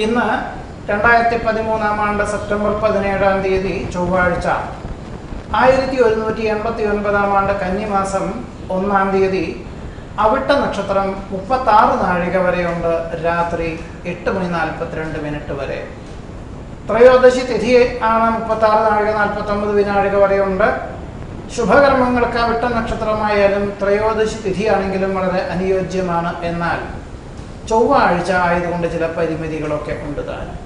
ഇന്ന് 2013 സെപ്റ്റംബർ 17 ചൊവ്വാഴ്ച, 1189 കന്നിമാസം 1 അവിട്ട നക്ഷത്രം 36 നാഴിക വരെയുണ്ട്. രാത്രി 8:42 വരെ. ത്രയോദശി തിഥി ആണ് 36 നാഴിക 49 വിനാഴിക വരെയുണ്ട്. ശുഭകർമ്മങ്ങൾക്ക് അവിട്ട നക്ഷത്രമായാലും ത്രയോദശി തിഥിയാണെങ്കിലും വളരെ അനുയോജ്യമാണ്. എന്നാൽ ചൊവ്വാഴ്ച ആയതുകൊണ്ട് ചില പരിമിതികളൊക്കെ ഉണ്ട് താനും.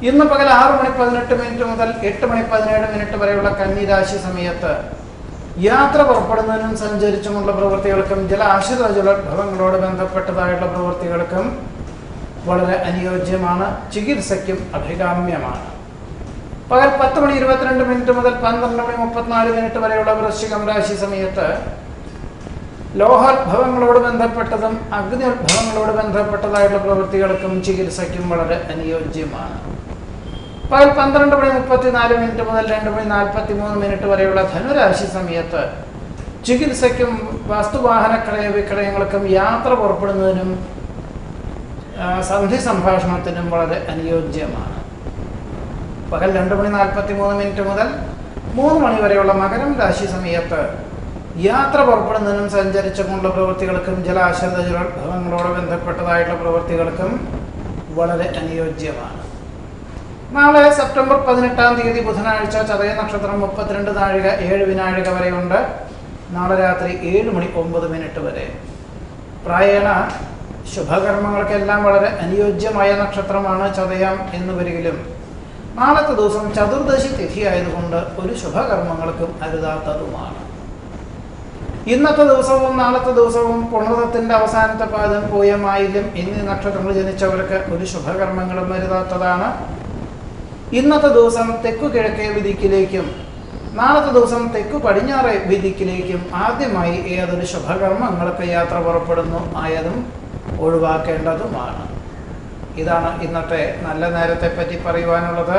ഇന്ന് പകൽ 6:18 മുതൽ 8:17 വരെയുള്ള കന്നിരാശി സമയത്ത് യാത്ര പുറപ്പെടുന്നതിനും സഞ്ചരിച്ചുമുള്ള പ്രവൃത്തികൾക്കും ജലാശ്രിത ജലോദ്ഭവങ്ങളോട് ബന്ധപ്പെട്ടതായുള്ള പ്രവൃത്തികൾക്കും വളരെ അനുയോജ്യമാണ്. ചികിത്സയ്ക്കും അഭികാമ്യമാണ്. പകൽ 10:22 മുതൽ 12:34 വരെയുള്ള വൃശ്ചികം രാശി സമയത്ത് ലോഹോദ്ഭവങ്ങളോട് ബന്ധപ്പെട്ടതും അഗ്നിോദ്ഭവങ്ങളോട് ബന്ധപ്പെട്ടതായുള്ള പ്രവൃത്തികൾക്കും ചികിത്സയ്ക്കും വളരെ അനുയോജ്യമാണ്. പകൽ 12:34 മുതൽ 2:43 വരെയുള്ള ധനുരാശി സമയത്ത് ചികിത്സയ്ക്കും വസ്തുവാഹന വിക്രയങ്ങൾക്കും യാത്ര പുറപ്പെടുന്നതിനും സന്ധി സംഭാഷണത്തിനും വളരെ അനുയോജ്യമാണ്. പകൽ 2:43 മുതൽ 3 മണി വരെയുള്ള മകരം രാശി സമയത്ത് യാത്ര പുറപ്പെടുന്നതിനും സഞ്ചരിച്ചുകൊണ്ടുള്ള പ്രവൃത്തികൾക്കും ജലാശ്രിത ജലോദ്ഭവങ്ങളോട് ബന്ധപ്പെട്ടതായിട്ടുള്ള പ്രവൃത്തികൾക്കും വളരെ അനുയോജ്യമാണ്. നാളെ സെപ്റ്റംബർ 18 ബുധനാഴ്ച ചതയ നക്ഷത്രം 32 നാഴിക 7 വിനാഴിക വരെയുണ്ട്. നാളെ രാത്രി 7:09 വരെ. പ്രായേണ ശുഭകർമ്മങ്ങൾക്കെല്ലാം വളരെ അനുയോജ്യമായ നക്ഷത്രമാണ് ചതയം എന്ന് വരികിലും നാളത്തെ ദിവസം ചതുർദശി തിഥി ആയതുകൊണ്ട് ഒരു ശുഭകർമ്മങ്ങൾക്കും അരുതാത്തതുമാണ്. ഇന്നത്തെ ദിവസവും നാളത്തെ ദിവസവും പുണർത്തത്തിന്റെ അവസാനത്തെ പാദം പൂയമായില്യം എന്നീ നക്ഷത്രങ്ങൾ ജനിച്ചവർക്ക് ഒരു ശുഭകർമ്മങ്ങളും അരുതാത്തതാണ്. ഇന്നത്തെ ദിവസം തെക്കു കിഴക്കേ വിദിക്കിലേക്കും നാളത്തെ ദിവസം തെക്കു പടിഞ്ഞാറേ വിദിക്കിലേക്കും ആദ്യമായി ഏതൊരു ശുഭകർമ്മങ്ങൾക്ക് യാത്ര പുറപ്പെടുന്നു ആയതും ഒഴിവാക്കേണ്ടതുമാണ്. ഇതാണ് ഇന്നത്തെ നല്ല നേരത്തെ പറ്റി പറയുവാനുള്ളത്.